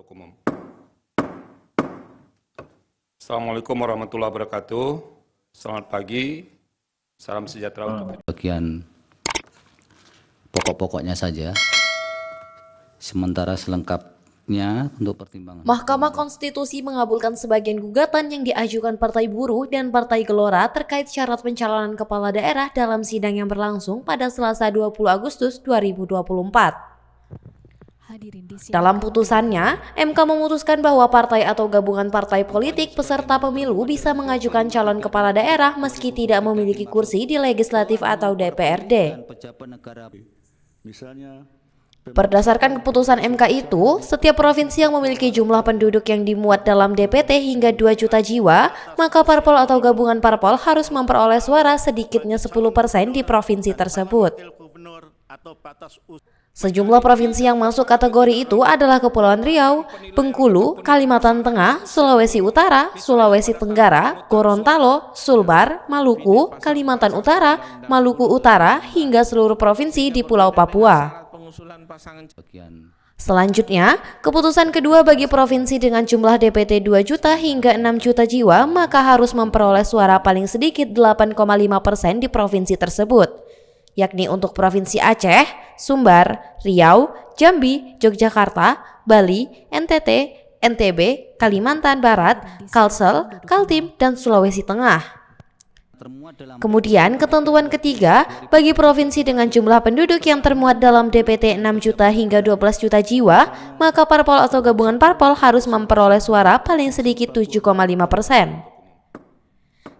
untuk umum. Assalamualaikum warahmatullahi wabarakatuh. Selamat pagi, salam sejahtera untuk bagian pokok-pokoknya saja, sementara selengkapnya untuk pertimbangan. Mahkamah Konstitusi mengabulkan sebagian gugatan yang diajukan Partai Buruh dan Partai Gelora terkait syarat pencalonan kepala daerah dalam sidang yang berlangsung pada Selasa 20 Agustus 2024. Dalam putusannya, MK memutuskan bahwa partai atau gabungan partai politik peserta pemilu bisa mengajukan calon kepala daerah meski tidak memiliki kursi di legislatif atau DPRD. Berdasarkan keputusan MK itu, setiap provinsi yang memiliki jumlah penduduk yang dimuat dalam DPT hingga 2 juta jiwa, maka parpol atau gabungan parpol harus memperoleh suara sedikitnya 10% di provinsi tersebut. Sejumlah provinsi yang masuk kategori itu adalah Kepulauan Riau, Bengkulu, Kalimantan Tengah, Sulawesi Utara, Sulawesi Tenggara, Gorontalo, Sulbar, Maluku, Kalimantan Utara, Maluku Utara, hingga seluruh provinsi di Pulau Papua. Selanjutnya, keputusan kedua bagi provinsi dengan jumlah DPT 2 juta hingga 6 juta jiwa maka harus memperoleh suara paling sedikit 8,5% di provinsi tersebut, yakni untuk Provinsi Aceh, Sumbar, Riau, Jambi, Yogyakarta, Bali, NTT, NTB, Kalimantan Barat, Kalsel, Kaltim, dan Sulawesi Tengah. Kemudian ketentuan ketiga, bagi provinsi dengan jumlah penduduk yang termuat dalam DPT 6 juta hingga 12 juta jiwa, maka parpol atau gabungan parpol harus memperoleh suara paling sedikit 7,5%.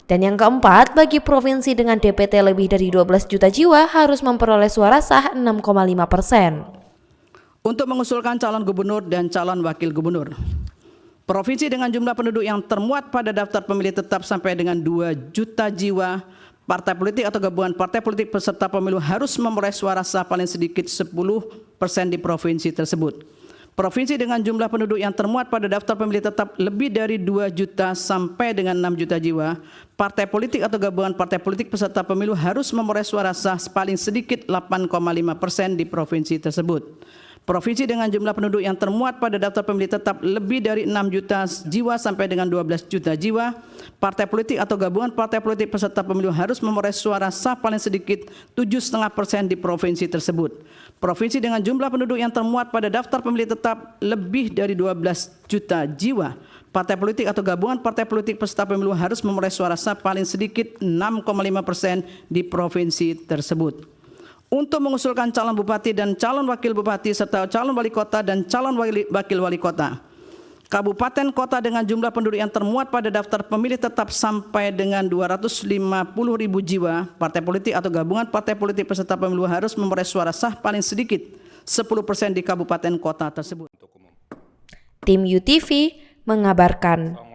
Dan yang keempat, bagi provinsi dengan DPT lebih dari 12 juta jiwa harus memperoleh suara sah 6,5%. Untuk mengusulkan calon gubernur dan calon wakil gubernur, provinsi dengan jumlah penduduk yang termuat pada daftar pemilih tetap sampai dengan 2 juta jiwa, partai politik atau gabungan partai politik peserta pemilu harus memperoleh suara sah paling sedikit 10% di provinsi tersebut. Provinsi dengan jumlah penduduk yang termuat pada daftar pemilih tetap lebih dari 2 juta sampai dengan 6 juta jiwa, partai politik atau gabungan partai politik peserta pemilu harus memperoleh suara sah paling sedikit 8,5% di provinsi tersebut. Provinsi dengan jumlah penduduk yang termuat pada daftar pemilih tetap lebih dari 6 juta jiwa sampai dengan 12 juta jiwa, partai politik atau gabungan partai politik peserta pemilu harus memperoleh suara sah paling sedikit 7,5% di provinsi tersebut. Provinsi dengan jumlah penduduk yang termuat pada daftar pemilih tetap lebih dari 12 juta jiwa, partai politik atau gabungan partai politik peserta pemilu harus memperoleh suara sah paling sedikit 6,5% di provinsi tersebut. Untuk mengusulkan calon bupati dan calon wakil bupati serta calon wali kota dan calon wakil wali kota, kabupaten kota dengan jumlah penduduk yang termuat pada daftar pemilih tetap sampai dengan 250.000 jiwa, partai politik atau gabungan partai politik peserta pemilu harus memperoleh suara sah paling sedikit 10% di kabupaten kota tersebut. Tim UTV mengabarkan.